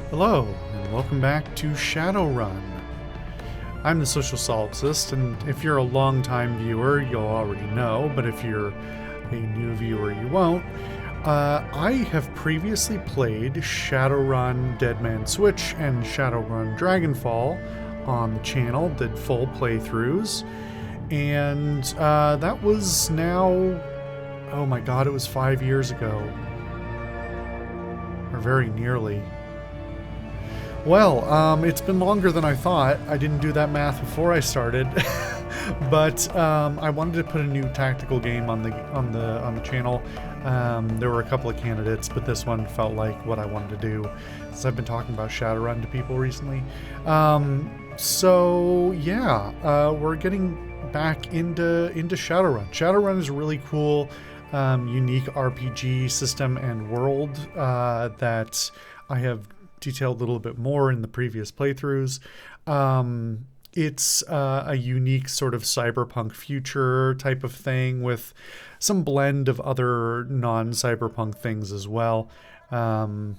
Hello, and welcome back to Shadowrun. I'm the Social Solipsist, and if you're a long-time viewer, you'll already know, but if you're a new viewer, you won't. I have previously played Shadowrun Dead Man's Switch and Shadowrun Dragonfall on the channel, did full playthroughs, and that was now, oh my god, it was 5 years ago. Or very nearly. Well, it's been longer than I thought. I didn't do that math before I started, but I wanted to put a new tactical game on the channel. There were a couple of candidates, but this one felt like what I wanted to do, since I've been talking about Shadowrun to people recently. So yeah, we're getting back into Shadowrun. Shadowrun is a really cool, unique RPG system and world that I have detailed a little bit more in the previous playthroughs. It's a unique sort of cyberpunk future type of thing with some blend of other non-cyberpunk things as well. But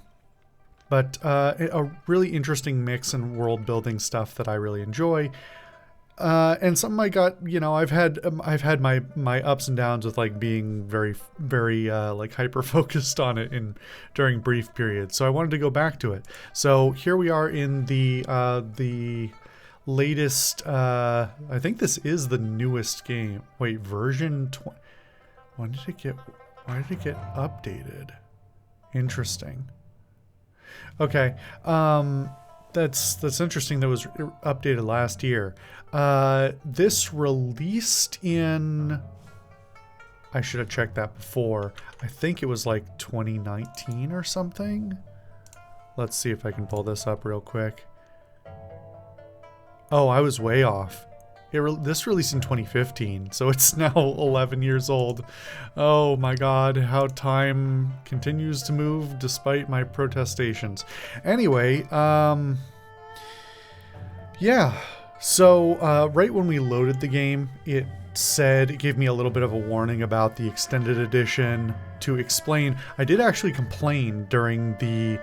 a really interesting mix and world building stuff that I really enjoy. And something I got, I've had my ups and downs with like being very like hyper focused on it during brief periods. So I wanted to go back to it. So here we are in the latest. I think this is the newest game. Wait, version 20. Why did it get updated? Interesting. Okay. That's interesting. That was updated last year. This released in... I should have checked that before. I think it was like 2019 or something. Let's see if I can pull this up real quick. Oh, I was way off. This released in 2015, so it's now 11 years old. Oh my god, how time continues to move despite my protestations. Anyway, yeah. So, right when we loaded the game, it gave me a little bit of a warning about the extended edition to explain. I did actually complain during the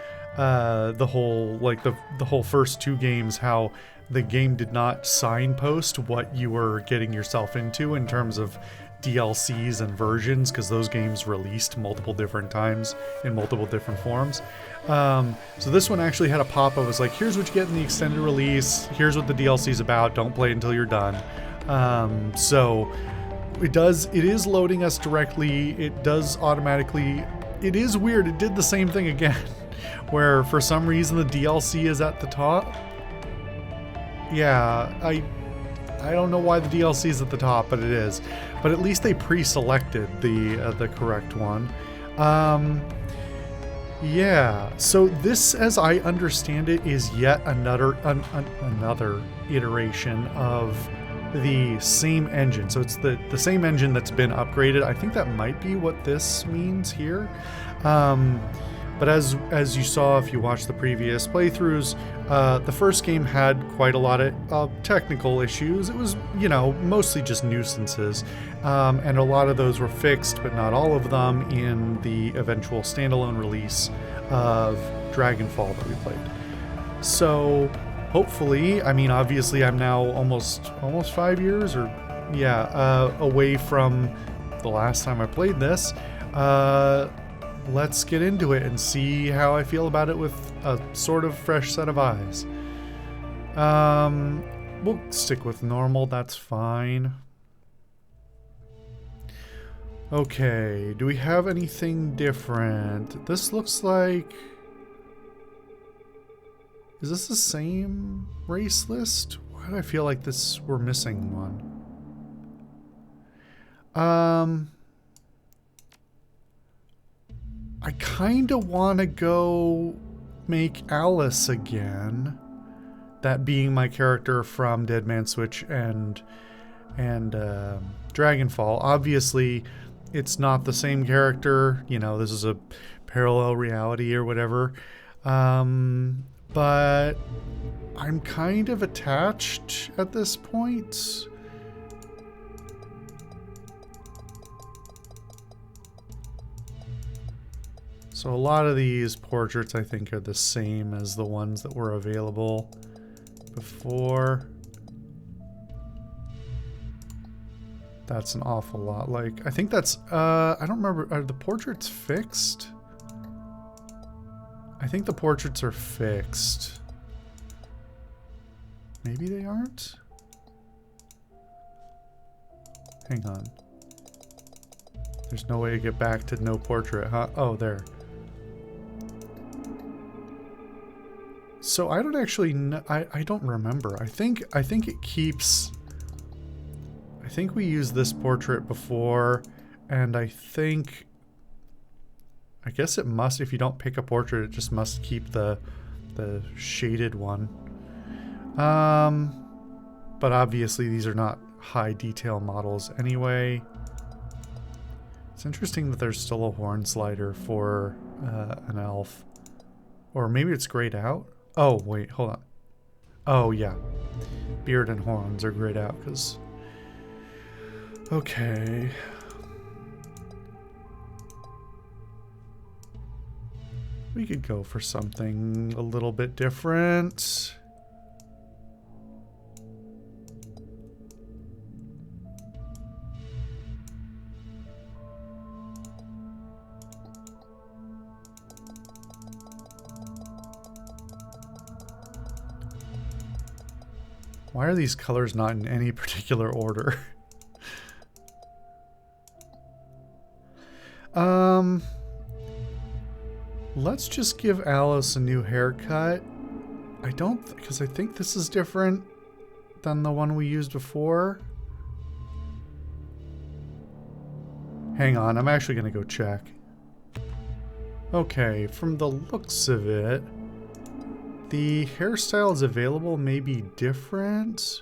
whole first two games how the game did not signpost what you were getting yourself into in terms of DLCs and versions, because those games released multiple different times in multiple different forms. So this one actually had a pop-up. It was like, here's what you get in the extended release, here's what the DLC is about, don't play until you're done. So it is loading us directly, it does automatically. It is weird, it did the same thing again, where for some reason the DLC is at the top. Yeah, I don't know why the DLC is at the top, but it is. But at least they pre-selected the correct one. Yeah. So this, as I understand it, is yet another iteration of the same engine. So it's the same engine that's been upgraded. I think that might be what this means here. But as you saw if you watched the previous playthroughs, the first game had quite a lot of technical issues. It was, mostly just nuisances. And a lot of those were fixed, but not all of them, in the eventual standalone release of Dragonfall that we played. So hopefully, I mean, obviously I'm now almost 5 years away from the last time I played this. Let's get into it and see how I feel about it with a sort of fresh set of eyes. We'll stick with normal, that's fine. Okay, do we have anything different? This looks like... Is this the same race list? Why do I feel like we're missing one? I kind of want to go make Alice again. That being my character from Dead Man's Switch and Dragonfall. Obviously, it's not the same character. This is a parallel reality or whatever. But I'm kind of attached at this point. So a lot of these portraits I think are the same as the ones that were available before. That's an awful lot like, I think that's, I don't remember, are the portraits fixed? I think the portraits are fixed. Maybe they aren't? Hang on. There's no way to get back to no portrait, huh? Oh, there. So I don't actually know, I don't remember. I think it keeps, I think we used this portrait before, and I guess it must, if you don't pick a portrait, it just must keep the shaded one. But obviously these are not high detail models anyway. It's interesting that there's still a horn slider for an elf. Or maybe it's grayed out? Oh, wait, hold on. Oh, yeah. Beard and horns are grayed out because... Okay. We could go for something a little bit different. Why are these colors not in any particular order? Let's just give Alice a new haircut. I don't, because I think this is different than the one we used before. Hang on, I'm actually gonna go check. Okay, from the looks of it, the hairstyles available may be different.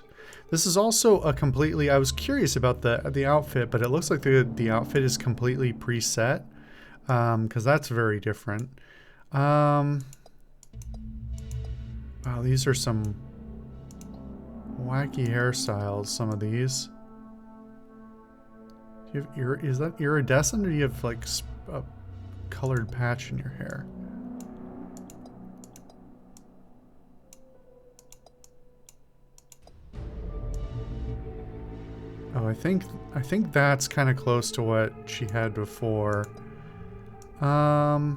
This is also a completely, I was curious about the outfit, but it looks like the outfit is completely preset, because that's very different. Wow, these are some wacky hairstyles, some of these. Do you have is that iridescent, or do you have like a colored patch in your hair? Oh, I think that's kind of close to what she had before. I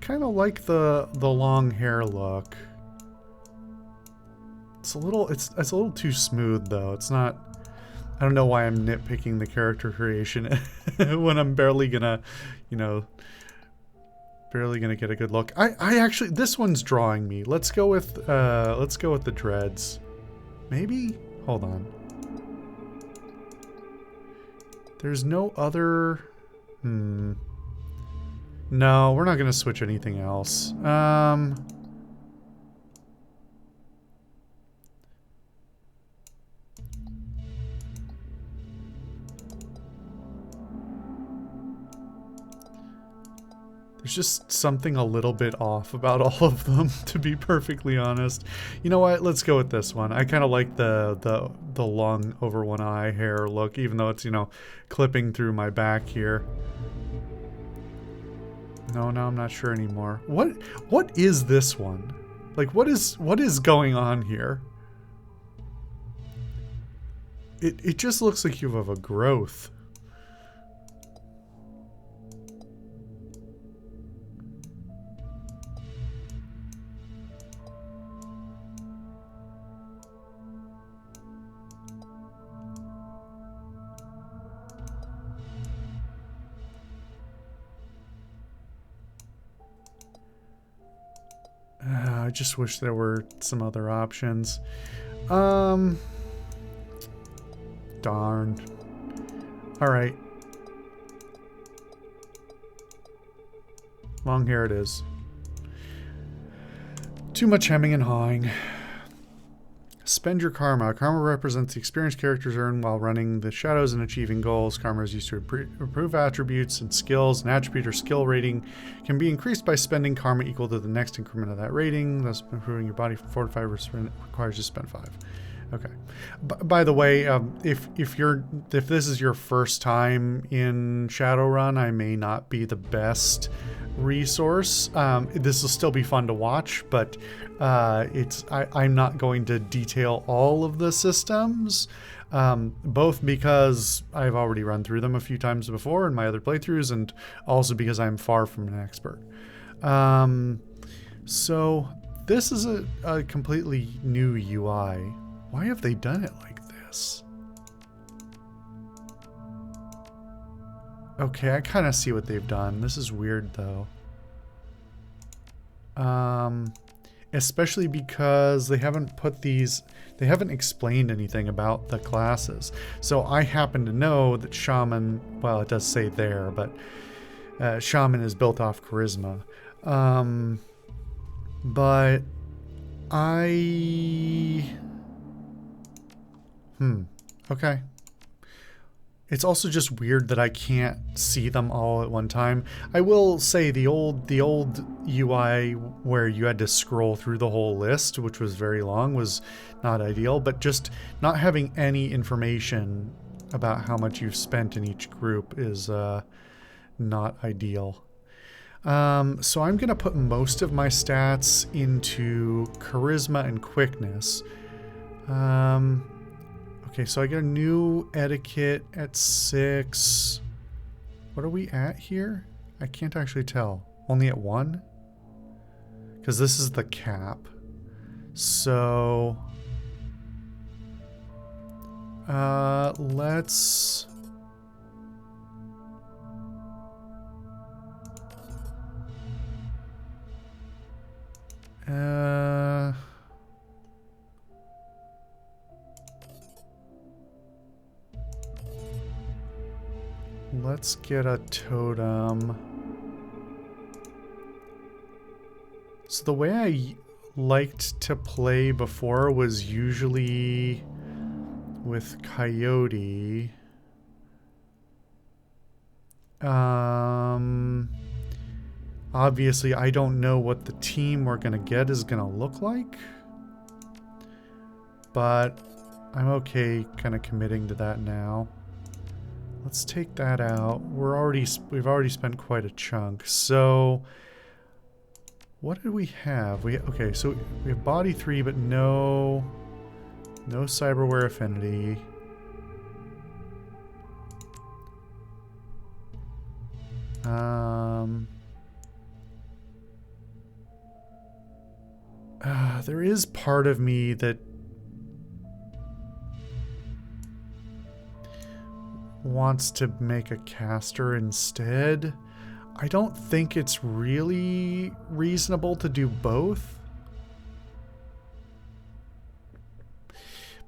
kind of like the long hair look. It's a little too smooth though. It's not. I don't know why I'm nitpicking the character creation when I'm barely gonna, you know, barely gonna get a good look. I actually, this one's drawing me. Let's go with the dreads. Maybe? Hold on. There's no other, no, we're not gonna switch anything else. There's just something a little bit off about all of them, to be perfectly honest. You know what? Let's go with this one. I kind of like the long over one eye hair look, even though it's, you know, clipping through my back here. No, I'm not sure anymore. What is this one? Like, what is going on here? It just looks like you have a growth. I just wish there were some other options. Darn. Alright. Long hair it is. Too much hemming and hawing. Spend your karma. Karma represents the experience characters earn while running the shadows and achieving goals. Karma is used to improve attributes and skills. An attribute or skill rating can be increased by spending karma equal to the next increment of that rating. Thus, improving your body from 4 to 5% requires you to spend 5. Okay. By the way, if this is your first time in Shadowrun, I may not be the best resource. This will still be fun to watch, but I'm not going to detail all of the systems, both because I've already run through them a few times before in my other playthroughs, and also because I'm far from an expert. So this is a completely new UI. Why have they done it like this? Okay, I kind of see what they've done. This is weird, though. Especially because they haven't explained anything about the classes. So I happen to know that Shaman, well, it does say there, but Shaman is built off charisma. But okay. It's also just weird that I can't see them all at one time. I will say the old UI where you had to scroll through the whole list, which was very long, was not ideal, but just not having any information about how much you've spent in each group is not ideal. So I'm going to put most of my stats into charisma and quickness. Okay, so I get a new etiquette at 6. What are we at here? I can't actually tell. Only at 1? Because this is the cap. So... let's... let's get a totem. So the way I liked to play before was usually with Coyote. Obviously, I don't know what the team we're gonna get is gonna look like, but I'm okay kind of committing to that now. Let's take that out. We've already spent quite a chunk. So what did we have? Okay, so we have body 3, but no cyberware affinity. There is part of me that wants to make a caster instead. I don't think it's really reasonable to do both.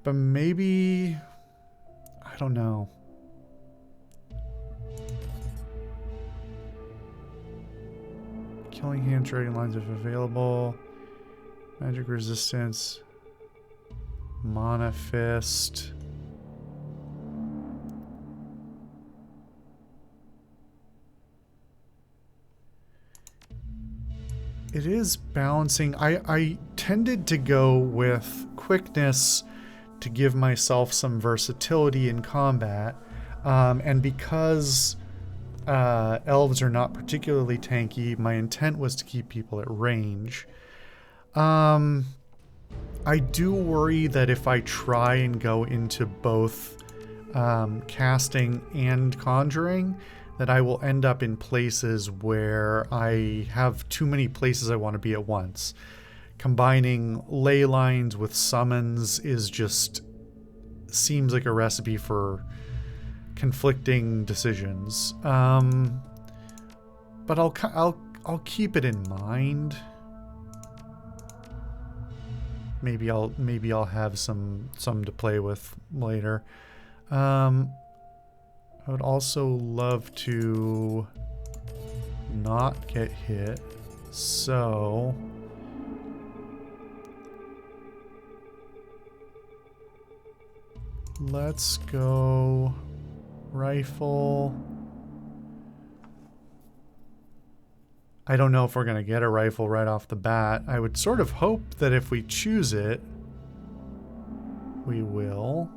But maybe... I don't know. Killing hand dragon lines if available. Magic resistance. Mana fist. It is balancing. I tended to go with quickness to give myself some versatility in combat. And because elves are not particularly tanky, my intent was to keep people at range. I do worry that if I try and go into both casting and conjuring, that I will end up in places where I have too many places I want to be at once. Combining ley lines with summons seems like a recipe for conflicting decisions. But I'll keep it in mind. Maybe I'll have some to play with later. I would also love to not get hit, so let's go rifle. I don't know if we're going to get a rifle right off the bat. I would sort of hope that if we choose it, we will.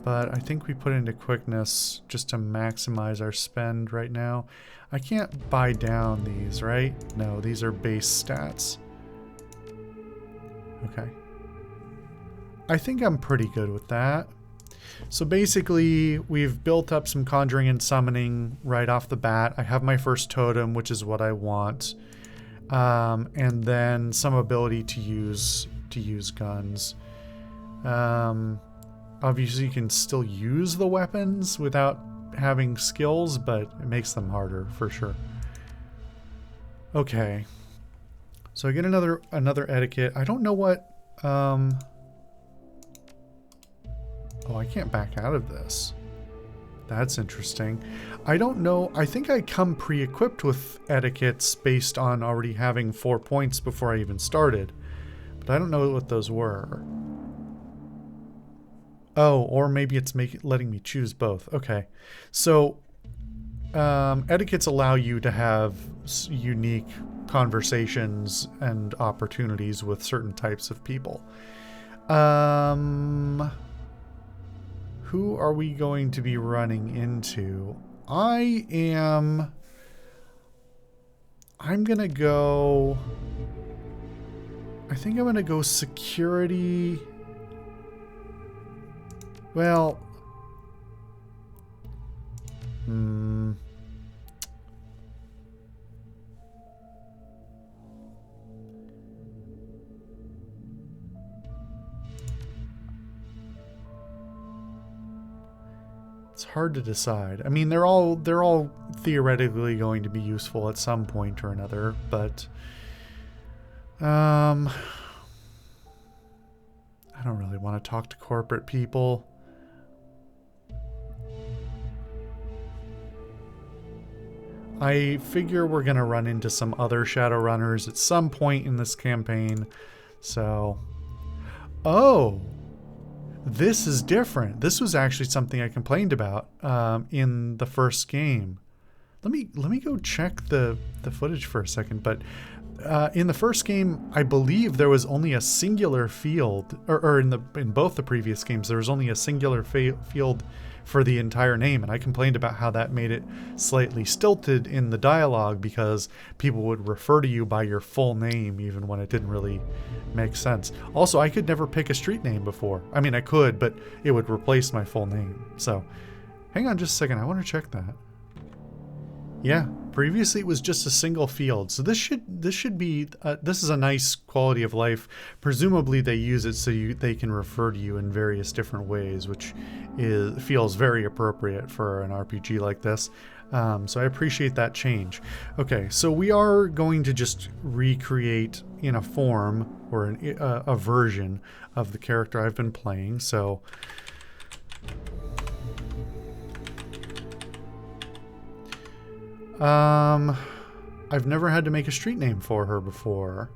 But I think we put into quickness just to maximize our spend right now. I can't buy down these, right? No, these are base stats. Okay. I think I'm pretty good with that. So basically, we've built up some conjuring and summoning right off the bat. I have my first totem, which is what I want. And then some ability to use guns. Obviously, you can still use the weapons without having skills, but it makes them harder for sure. Okay. So I get another etiquette. I don't know what... Oh, I can't back out of this. That's interesting. I don't know. I think I come pre-equipped with etiquettes based on already having 4 points before I even started. But I don't know what those were. Oh, or maybe it's letting me choose both. Okay. So, etiquettes allow you to have unique conversations and opportunities with certain types of people. Who are we going to be running into? I'm gonna go... I think I'm gonna go security... Well... It's hard to decide. I mean, they're all theoretically going to be useful at some point or another, but I don't really want to talk to corporate people. I figure we're going to run into some other Shadowrunners at some point in this campaign. So, oh, this is different. This was actually something I complained about in the first game. Let me go check the footage for a second. But in the first game, I believe there was only a singular field, or in both the previous games, there was only a singular field for the entire name, and I complained about how that made it slightly stilted in the dialogue because people would refer to you by your full name even when it didn't really make sense. Also, I could never pick a street name before. I mean, I could, but it would replace my full name. So, hang on just a second. I want to check that. Yeah, previously it was just a single field. So this should be this is a nice quality of life. Presumably they use it so they can refer to you in various different ways, which feels very appropriate for an RPG like this. So I appreciate that change. Okay, so we are going to just recreate in a form or a version of the character I've been playing. So I've never had to make a street name for her before.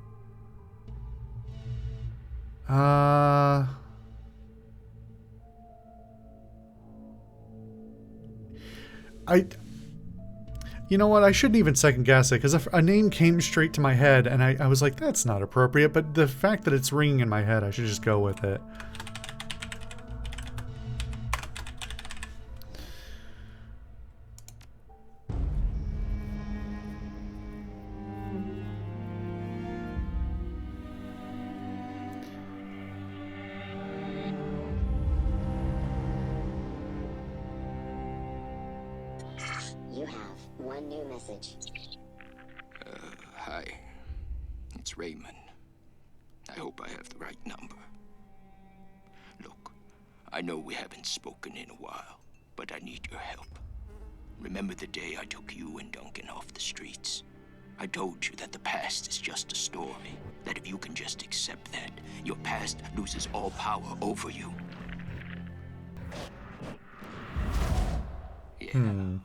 You know what? I shouldn't even second guess it, because a name came straight to my head, and I was like, that's not appropriate, but the fact that it's ringing in my head, I should just go with it. Hi. It's Raymond. I hope I have the right number. Look, I know we haven't spoken in a while, but I need your help. Remember the day I took you and Duncan off the streets? I told you that the past is just a story, that if you can just accept that, your past loses all power over you. Yeah.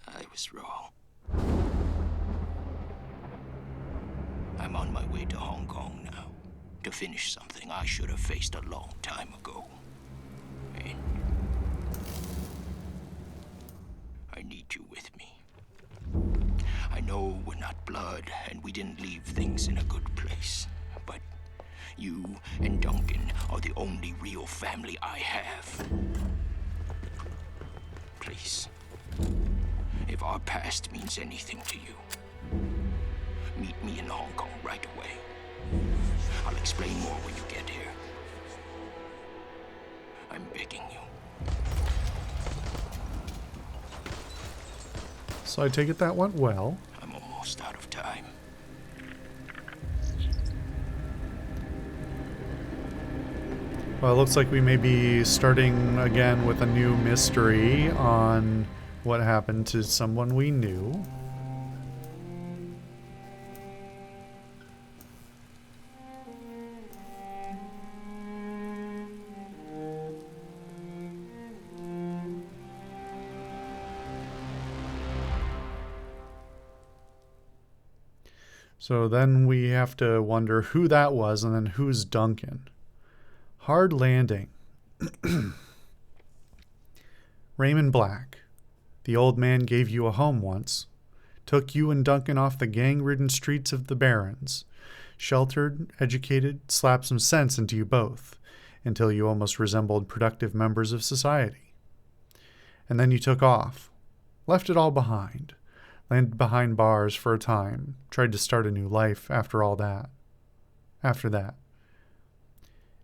I was wrong. I'm on my way to Hong Kong now, to finish something I should have faced a long time ago. And I need you with me. I know we're not blood, and we didn't leave things in a good place, but you and Duncan are the only real family I have. Please, if our past means anything to you, meet me in Hong Kong right away. I'll explain more when you get here. I'm begging you. So I take it that went well. I'm almost out of time. Well, it looks like we may be starting again with a new mystery on what happened to someone we knew. So then we have to wonder who that was and then who's Duncan. Hard landing. Raymond Black. The old man gave you a home once. Took you and Duncan off the gang-ridden streets of the Barrens. Sheltered, educated, slapped some sense into you both, until you almost resembled productive members of society. And then you took off. Left it all behind. Landed behind bars for a time. Tried to start a new life after all that. After that.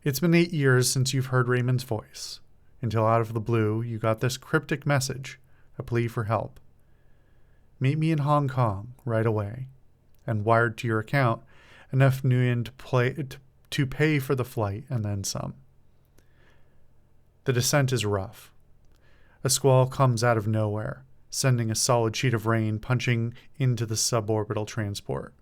It's been 8 years since you've heard Raymond's voice, until out of the blue you got this cryptic message, a plea for help. Meet me in Hong Kong right away, and wired to your account enough nuyen to pay for the flight and then some. The descent is rough. A squall comes out of nowhere, sending a solid sheet of rain punching into the suborbital transport.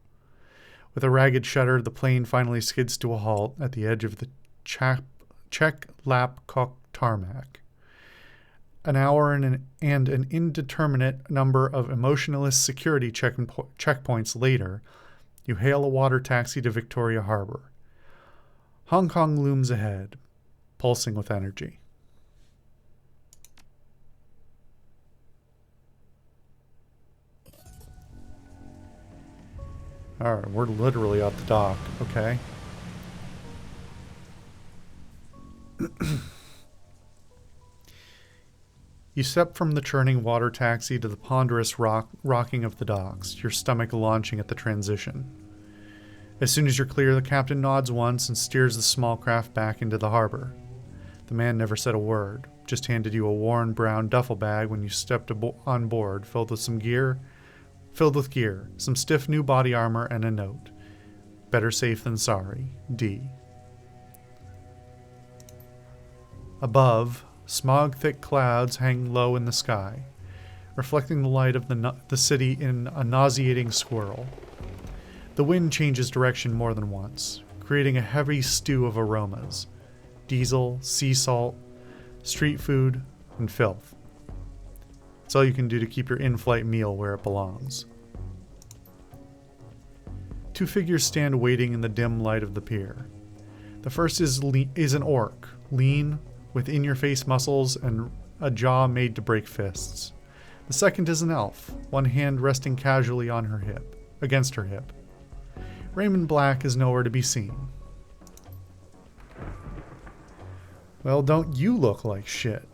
With a ragged shudder, the plane finally skids to a halt at the edge of the Czech Lapkok tarmac. An hour and an indeterminate number of emotionless security checkpoints later, you hail a water taxi to Victoria Harbor. Hong Kong looms ahead, pulsing with energy. Alright, we're literally at the dock, okay? You step from the churning water taxi to the ponderous rocking of the docks, your stomach launching at the transition. As soon as you're clear, the captain nods once and steers the small craft back into the harbor. The man never said a word, just handed you a worn brown duffel bag when you stepped on board, filled with gear, some stiff new body armor, and a note. Better safe than sorry, D. Above, smog-thick clouds hang low in the sky, reflecting the light of the city in a nauseating swirl. The wind changes direction more than once, creating a heavy stew of aromas. Diesel, sea salt, street food, and filth. It's all you can do to keep your in-flight meal where it belongs. Two figures stand waiting in the dim light of the pier. The first is an orc, lean, with in-your-face muscles and a jaw made to break fists. The second is an elf, one hand resting casually on her hip, against her hip. Raymond Black is nowhere to be seen. Well, don't you look like shit?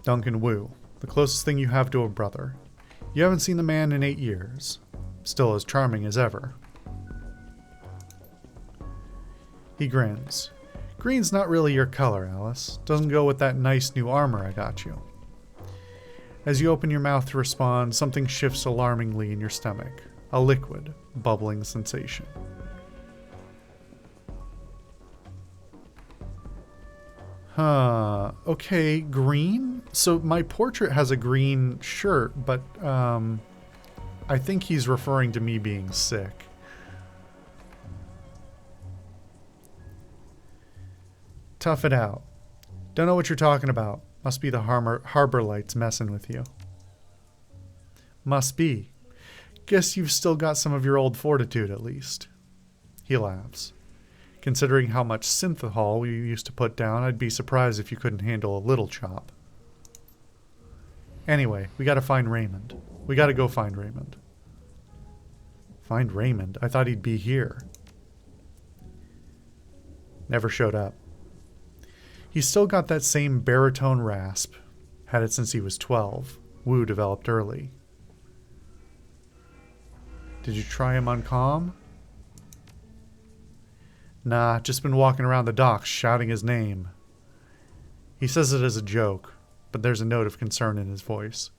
Duncan Wu, the closest thing you have to a brother. You haven't seen the man in 8 years. Still as charming as ever. He grins. Green's not really your color, Alice. Doesn't go with that nice new armor I got you. As you open your mouth to respond, something shifts alarmingly in your stomach. A liquid, bubbling sensation. Huh. Okay, green? So my portrait has a green shirt, but I think he's referring to me being sick. Tough it out. Don't know what you're talking about. Must be the harbor lights messing with you. Must be. Guess you've still got some of your old fortitude, at least. He laughs. Considering how much synthahol you used to put down, I'd be surprised if you couldn't handle a little chop. Anyway, we gotta find Raymond. We gotta go find Raymond. Find Raymond? I thought he'd be here. Never showed up. He's still got that same baritone rasp. Had it since he was 12. Wu developed early. Did you try him on comm? Nah, just been walking around the docks shouting his name. He says it as a joke, but there's a note of concern in his voice.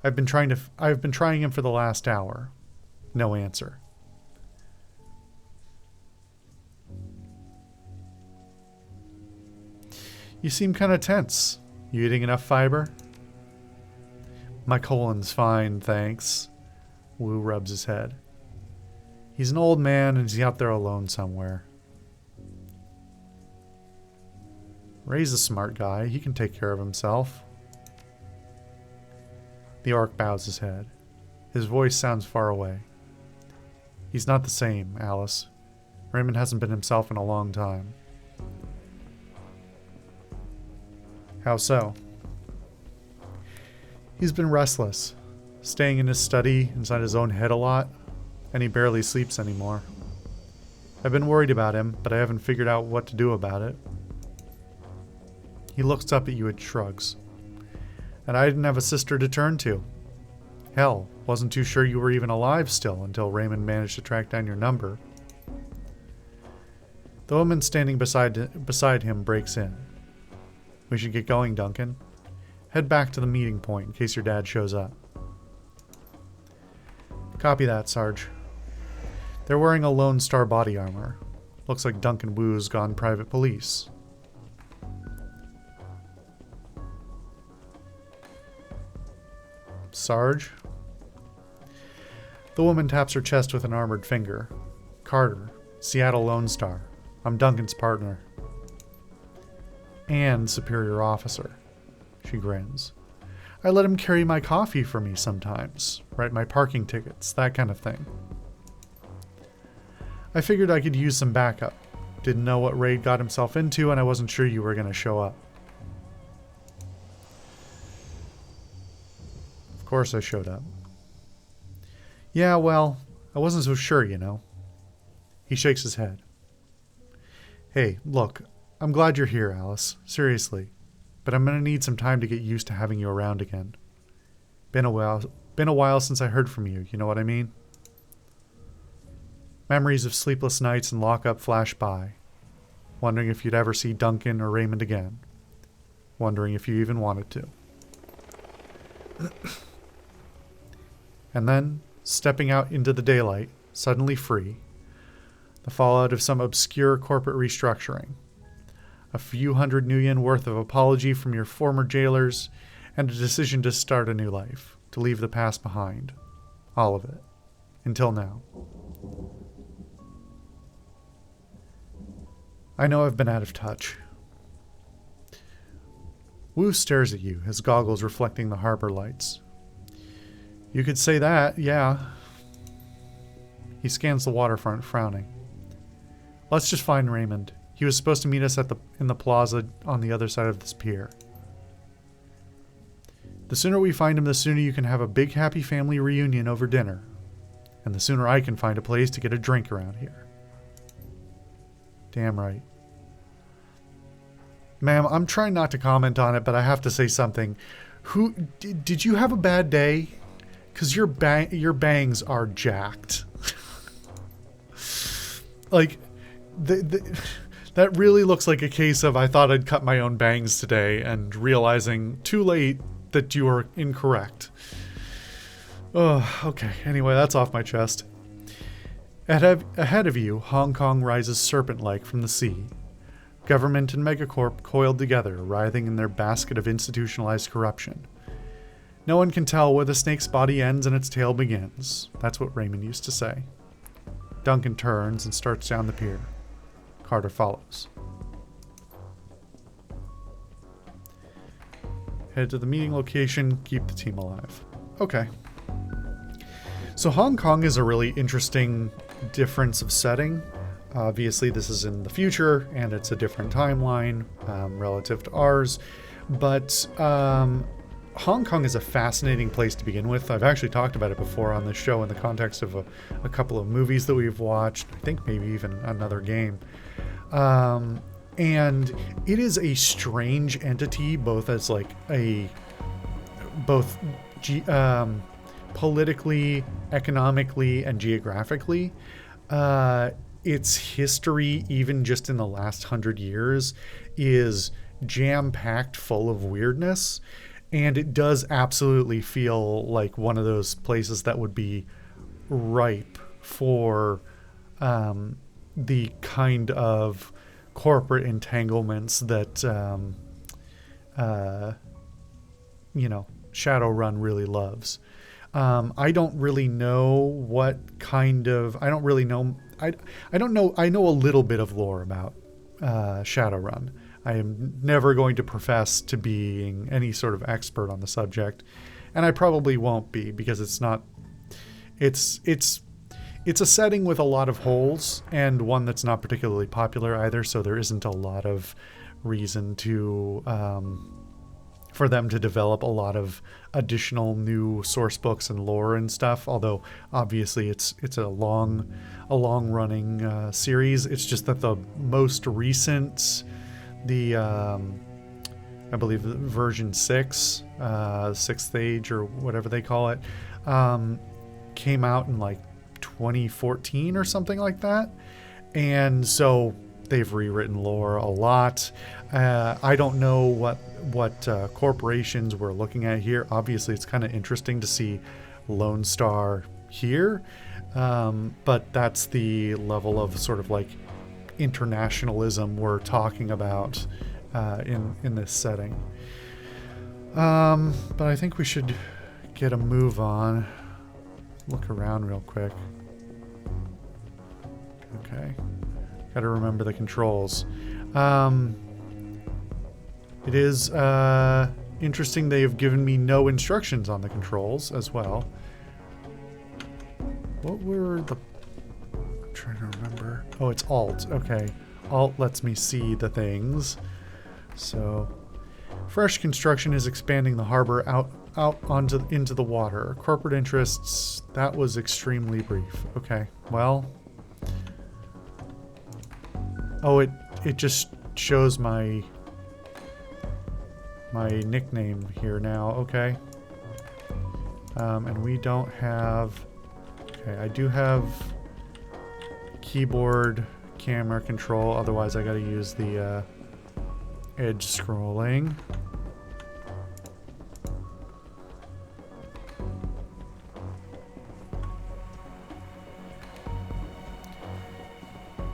I've been trying him for the last hour. No answer. You seem kind of tense. You eating enough fiber? My colon's fine, thanks. Wu rubs his head. He's an old man and he's out there alone somewhere. Ray's a smart guy. He can take care of himself. The orc bows his head. His voice sounds far away. He's not the same, Alice. Raymond hasn't been himself in a long time. How so? He's been restless, staying in his study inside his own head a lot, and he barely sleeps anymore. I've been worried about him, but I haven't figured out what to do about it. He looks up at you and shrugs. And I didn't have a sister to turn to. Hell, wasn't too sure you were even alive still until Raymond managed to track down your number. The woman standing beside him breaks in. We should get going, Duncan. Head back to the meeting point in case your dad shows up. Copy that, Sarge. They're wearing a Lone Star body armor. Looks like Duncan Wu's gone private police. Sarge? The woman taps her chest with an armored finger. Carter, Seattle Lone Star. I'm Duncan's partner. And superior officer. She grins. I let him carry my coffee for me sometimes, write my parking tickets, that kind of thing. I figured I could use some backup. Didn't know what Ray got himself into, and I wasn't sure you were going to show up. Of course I showed up. Yeah, well, I wasn't so sure, you know. He shakes his head. Hey, look, I'm glad you're here, Alice. Seriously. But I'm going to need some time to get used to having you around again. Been a while since I heard from you, you know what I mean? Memories of sleepless nights and lockup flash by. Wondering if you'd ever see Duncan or Raymond again. Wondering if you even wanted to. And then, stepping out into the daylight, suddenly free. The fallout of some obscure corporate restructuring. A few hundred new yen worth of apology from your former jailers, and a decision to start a new life, to leave the past behind. All of it. Until now. I know I've been out of touch. Wu stares at you, his goggles reflecting the harbor lights. You could say that, yeah. He scans the waterfront, frowning. Let's just find Raymond. He was supposed to meet us in the plaza on the other side of this pier. The sooner we find him, the sooner you can have a big happy family reunion over dinner. And the sooner I can find a place to get a drink around here. Damn right. Ma'am, I'm trying not to comment on it, but I have to say something. Did you have a bad day? Because your bangs are jacked. Like, that really looks like a case of I thought I'd cut my own bangs today and realizing too late that you are incorrect. Oh, okay. Anyway, that's off my chest. Ahead of you, Hong Kong rises serpent-like from the sea. Government and megacorp coiled together, writhing in their basket of institutionalized corruption. No one can tell where the snake's body ends and its tail begins. That's what Raymond used to say. Duncan turns and starts down the pier. Carter follows. Head to the meeting location, keep the team alive. Okay. So Hong Kong is a really interesting difference of setting. Obviously, this is in the future, and it's a different timeline relative to ours. But Hong Kong is a fascinating place to begin with. I've actually talked about it before on the show in the context of a couple of movies that we've watched. I think maybe even another game. And it is a strange entity, both as like politically, economically, and geographically. Its history, even just in the last 100 years, is jam-packed full of weirdness. And it does absolutely feel like one of those places that would be ripe for the kind of corporate entanglements that, Shadowrun really loves. I don't really know what kind of... I don't really know... I don't know... I know a little bit of lore about Shadowrun. I am never going to profess to being any sort of expert on the subject, and I probably won't be, because it's not... It's a setting with a lot of holes, and one that's not particularly popular either, so there isn't a lot of reason to... for them to develop a lot of additional new source books and lore and stuff. Although obviously it's a long running series. It's just that the most recent, I believe version 6, 6th Age or whatever they call it, came out in like 2014 or something like that. And so they've rewritten lore a lot. I don't know what corporations we're looking at here. Obviously, it's kind of interesting to see Lone Star here, but that's the level of sort of like internationalism we're talking about in this setting. But I think we should get a move on. Look around real quick. Okay. Got to remember the controls. It is interesting they have given me no instructions on the controls as well. What were the... I'm trying to remember. Oh, it's Alt. Okay. Alt lets me see the things. So, fresh construction is expanding the harbor out into the water. Corporate interests, that was extremely brief. Okay. Well... Oh, it just shows my nickname here now. Okay. And we don't have... Okay, I do have keyboard camera control. Otherwise, I gotta use the edge scrolling.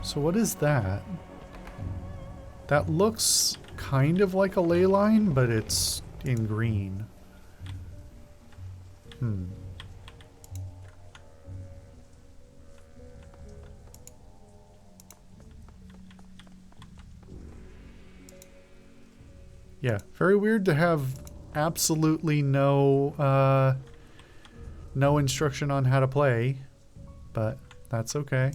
So what is that? That looks kind of like a ley line, but it's in green. Yeah, very weird to have absolutely no instruction on how to play, but that's okay.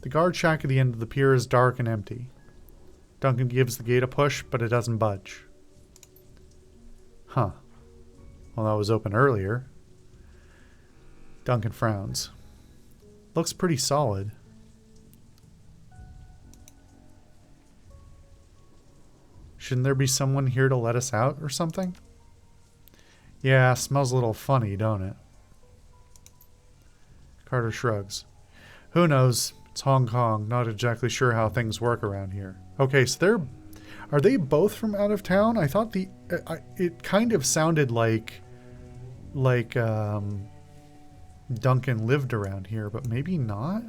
The guard shack at the end of the pier is dark and empty. Duncan gives the gate a push, but it doesn't budge. Huh. Well, that was open earlier. Duncan frowns. Looks pretty solid. Shouldn't there be someone here to let us out or something? Yeah, smells a little funny, don't it? Carter shrugs. Who knows? It's Hong Kong. Not exactly sure how things work around here. Okay, so are they both from out of town? I thought it kind of sounded like Duncan lived around here, but maybe not.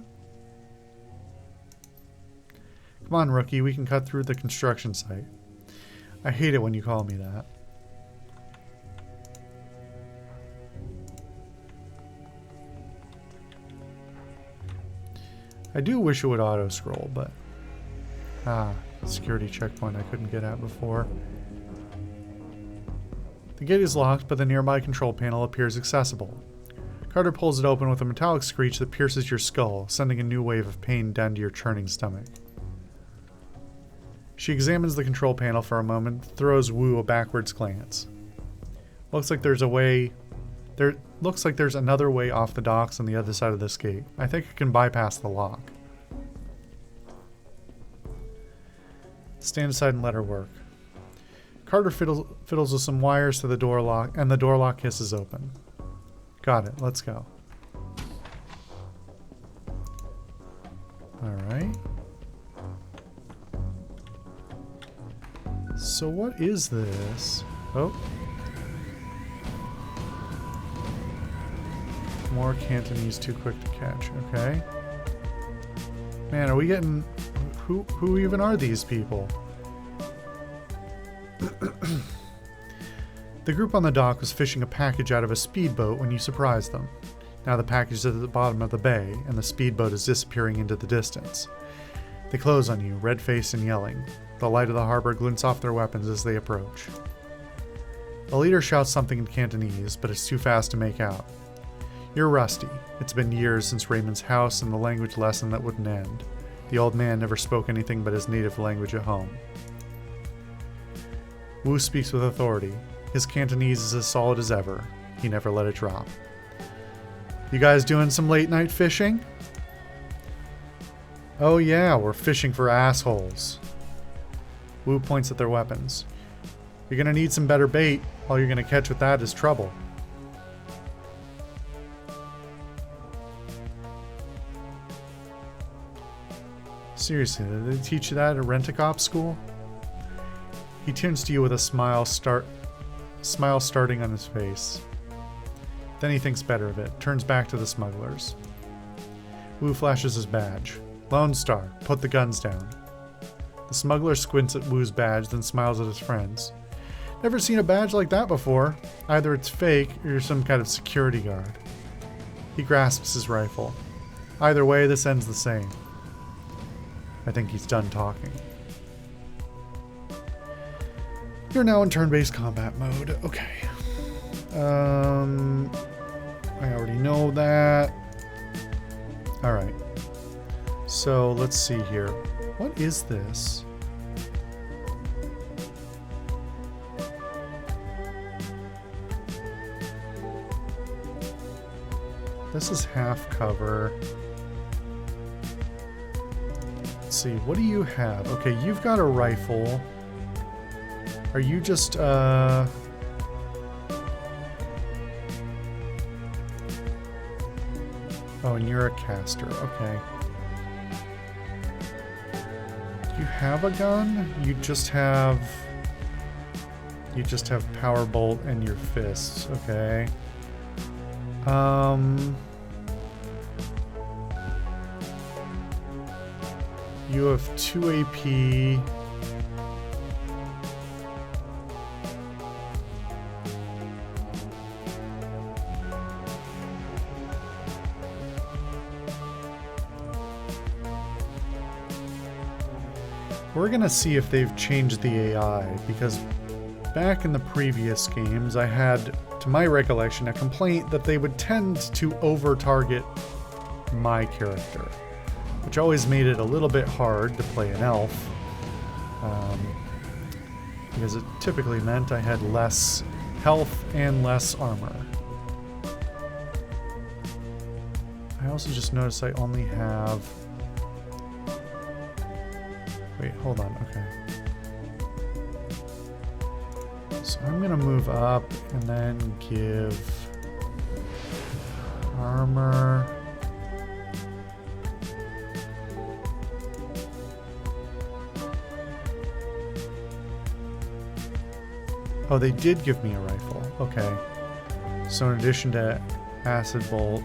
Come on, rookie. We can cut through the construction site. I hate it when you call me that. I do wish it would auto-scroll, but... security checkpoint I couldn't get at before. The gate is locked, but the nearby control panel appears accessible. Carter pulls it open with a metallic screech that pierces your skull, sending a new wave of pain down to your churning stomach. She examines the control panel for a moment, throws Wu a backwards glance. Looks like there's another way off the docks on the other side of this gate. I think I can bypass the lock. Stand aside and let her work. Carter fiddles with some wires to the door lock, and the door lock hisses open. Got it. Let's go. Alright. So what is this? Oh. More Cantonese too quick to catch. Okay. Man, are we getting... Who even are these people? The group on the dock was fishing a package out of a speedboat when you surprised them. Now the package is at the bottom of the bay, and the speedboat is disappearing into the distance. They close on you, red-faced and yelling. The light of the harbor glints off their weapons as they approach. The leader shouts something in Cantonese, but it's too fast to make out. You're rusty. It's been years since Raymond's house and the language lesson that wouldn't end. The old man never spoke anything but his native language at home. Wu speaks with authority. His Cantonese is as solid as ever. He never let it drop. You guys doing some late night fishing? Oh yeah, we're fishing for assholes. Wu points at their weapons. You're gonna need some better bait. All you're gonna catch with that is trouble. Seriously, did they teach you that at a rent-a-cop school? He turns to you with a smile starting on his face. Then he thinks better of it, turns back to the smugglers. Wu flashes his badge. Lone Star, put the guns down. The smuggler squints at Wu's badge, then smiles at his friends. Never seen a badge like that before. Either it's fake, or you're some kind of security guard. He grasps his rifle. Either way, this ends the same. I think he's done talking. You're now in turn-based combat mode. Okay. I already know that. Alright. So, let's see here. What is this? This is half cover. Let's see, what do you have? Okay, you've got a rifle. Are you just, Oh, and you're a caster. Okay. Do you have a gun? You just have power bolt and your fists. Okay. You have 2 AP. We're gonna see if they've changed the AI, because back in the previous games I had, to my recollection, a complaint that they would tend to over-target my character, which always made it a little bit hard to play an elf, because it typically meant I had less health and less armor. I also just noticed I only have... Wait, hold on, okay. So I'm gonna move up and then give armor. Oh, they did give me a rifle. Okay. So in addition to acid bolt,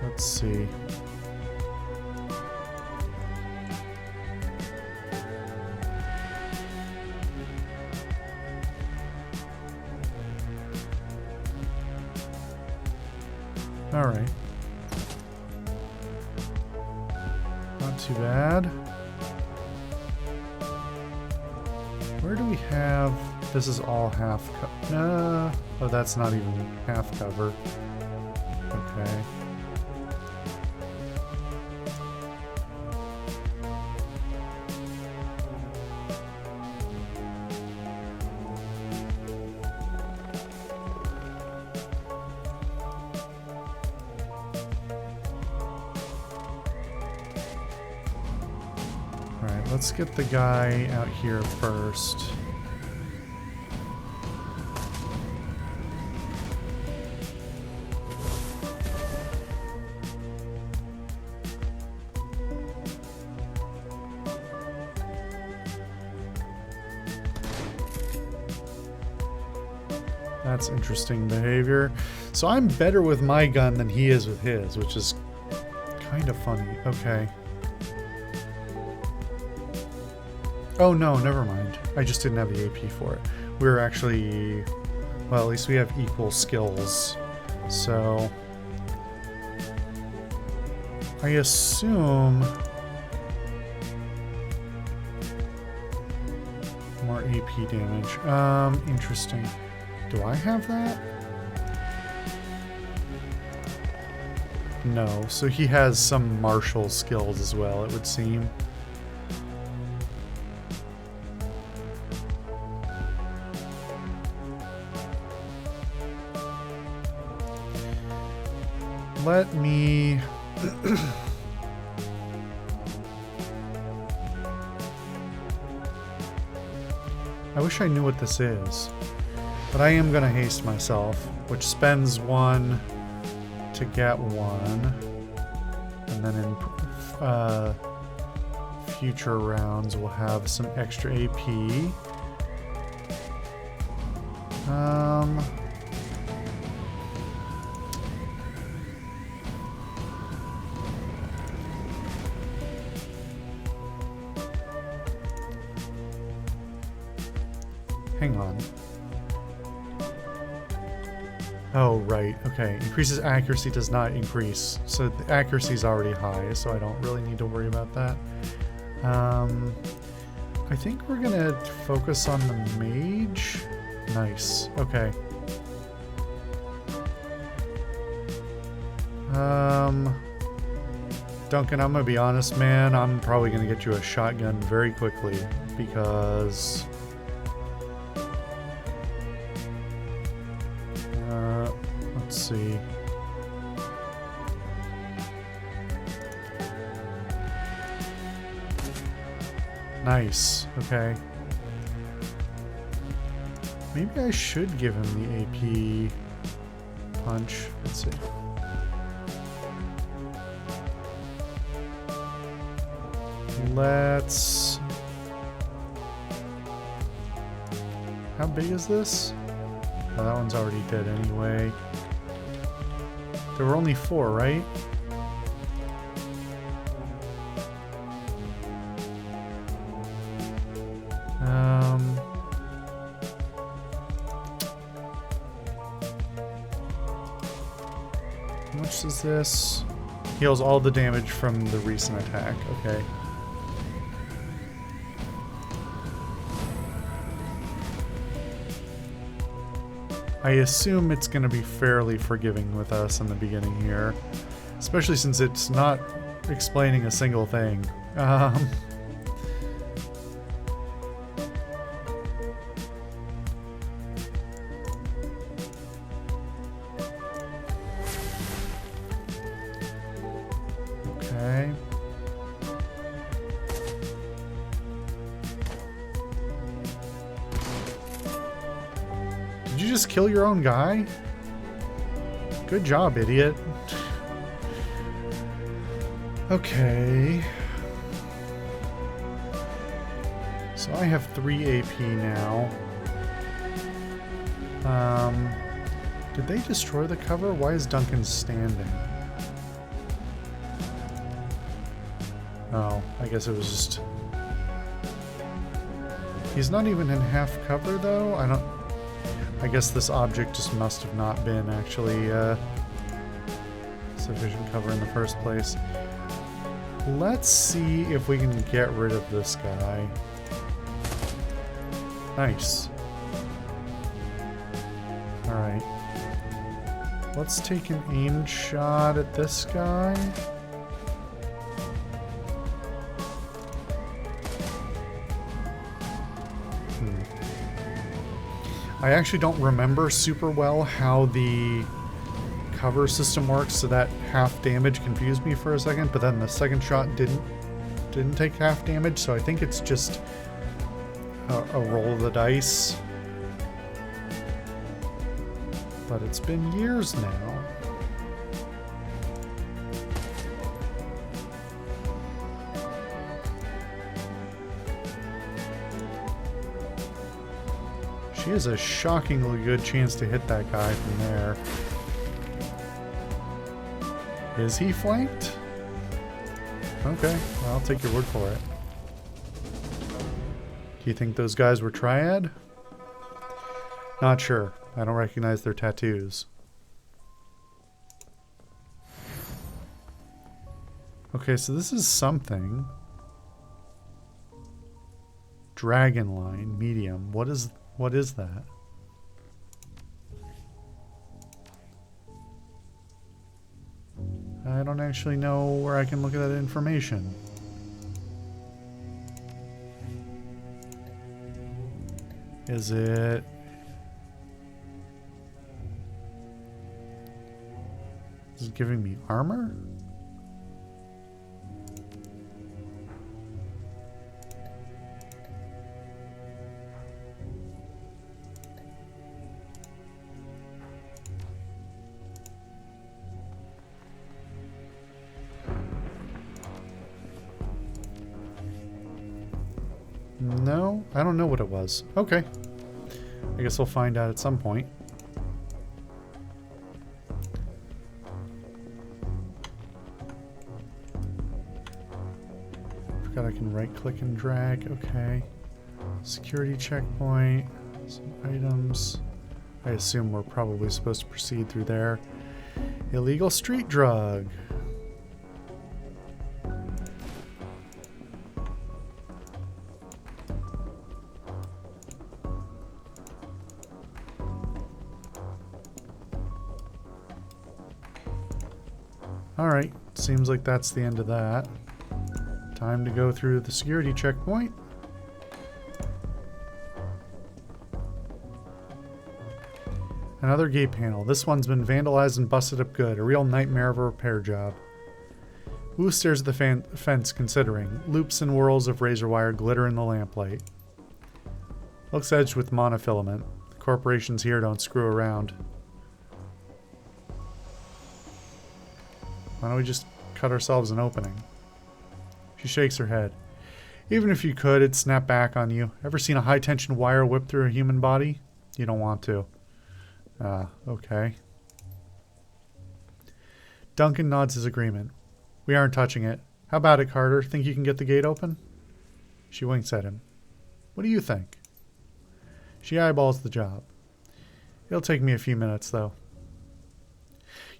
let's see. All right. Not too bad. Where do we have... This is all half cover. Oh, that's not even half cover. Okay. Alright, let's get the guy out here first. That's interesting behavior. So I'm better with my gun than he is with his, which is kind of funny. Okay. Oh no, never mind. I just didn't have the AP for it. We're actually... Well, at least we have equal skills. So... I assume... More AP damage. Interesting. Do I have that? No. So he has some martial skills as well, it would seem. Let me... I wish I knew what this is. But I am going to haste myself, which spends 1 to get 1. And then in future rounds we'll have some extra AP. Hang on. Oh, right. Okay. Increases accuracy does not increase. So the accuracy is already high, so I don't really need to worry about that. I think we're going to focus on the mage. Nice. Okay. Duncan, I'm going to be honest, man. I'm probably going to get you a shotgun very quickly because... let's see. Nice. Okay. Maybe I should give him the AP punch. Let's see. Let's... How big is this? Oh, that one's already dead anyway. There were only 4, right? How much is this? Heals all the damage from the recent attack. Okay. I assume it's going to be fairly forgiving with us in the beginning here, especially since it's not explaining a single thing. Okay. Did you just kill your own guy? Good job, idiot. Okay. So I have 3 AP now. Did they destroy the cover? Why is Duncan standing? Oh, I guess it was just... He's not even in half cover, though? I guess this object just must have not been actually sufficient cover in the first place. Let's see if we can get rid of this guy. Nice. Alright. Let's take an aimed shot at this guy. I actually don't remember super well how the cover system works, so that half damage confused me for a second, but then the second shot didn't take half damage, so I think it's just a roll of the dice. But it's been years now. She has a shockingly good chance to hit that guy from there. Is he flanked? Okay, well, I'll take your word for it. Do you think those guys were Triad? Not sure. I don't recognize their tattoos. Okay, so this is something. Dragon line, medium. What is that? I don't actually know where I can look at that information. Is it... Is it giving me armor? No, I don't know what it was. Okay. I guess we'll find out at some point. Forgot I can right click and drag. Okay. Security checkpoint. Some items. I assume we're probably supposed to proceed through there. Illegal street drug. Alright, seems like that's the end of that. Time to go through the security checkpoint. Another gate panel. This one's been vandalized and busted up good. A real nightmare of a repair job. Wu stares at the fence, considering. Loops and whirls of razor wire glitter in the lamplight. Looks edged with monofilament. The corporations here don't screw around. Why don't we just cut ourselves an opening? She shakes her head. Even if you could, it'd snap back on you. Ever seen a high-tension wire whip through a human body? You don't want to. Okay. Duncan nods his agreement. We aren't touching it. How about it, Carter? Think you can get the gate open? She winks at him. What do you think? She eyeballs the job. It'll take me a few minutes, though.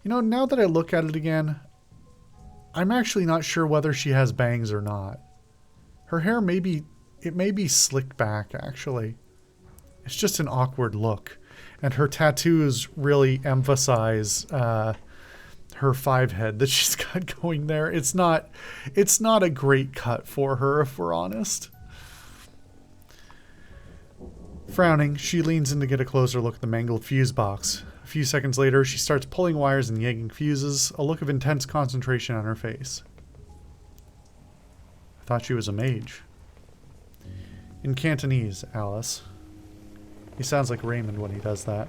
You know, now that I look at it again, I'm actually not sure whether she has bangs or not. Her hair may be slicked back, actually. It's just an awkward look. And her tattoos really emphasize her five head that she's got going there. It's not a great cut for her, if we're honest. Frowning, she leans in to get a closer look at the mangled fuse box. A few seconds later, she starts pulling wires and yanking fuses, a look of intense concentration on her face. I thought she was a mage. In Cantonese, Alice. He sounds like Raymond when he does that.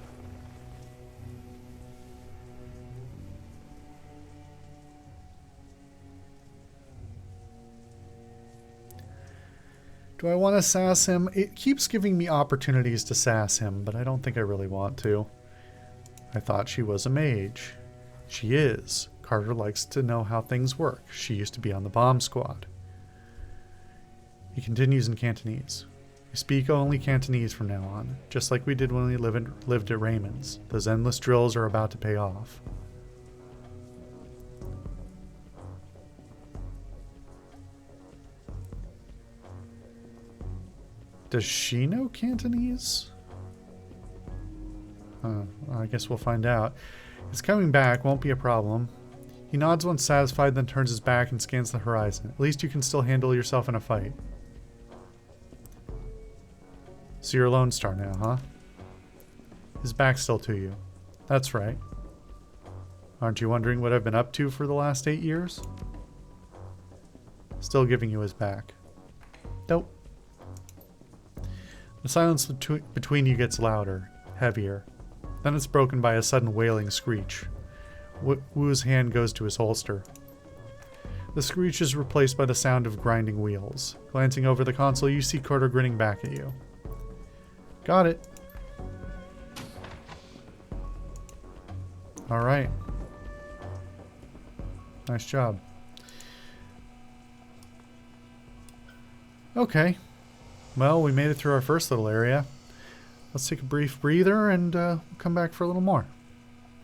Do I want to sass him? It keeps giving me opportunities to sass him, but I don't think I really want to. I thought she was a mage. She is. Carter likes to know how things work. She used to be on the bomb squad. He continues in Cantonese. We speak only Cantonese from now on, just like we did when we lived at Raymond's. Those endless drills are about to pay off. Does she know Cantonese? I guess we'll find out. His coming back won't be a problem. He nods once satisfied, then turns his back and scans the horizon. At least you can still handle yourself in a fight. So you're a Lone Star now, huh? His back's still to you. That's right. Aren't you wondering what I've been up to for the last 8 years? Still giving you his back. Nope. The silence between you gets louder, heavier. Then it's broken by a sudden wailing screech. Wu's hand goes to his holster. The screech is replaced by the sound of grinding wheels. Glancing over the console, you see Carter grinning back at you. Got it. Alright. Nice job. Okay. Well, we made it through our first little area. Let's take a brief breather and come back for a little more.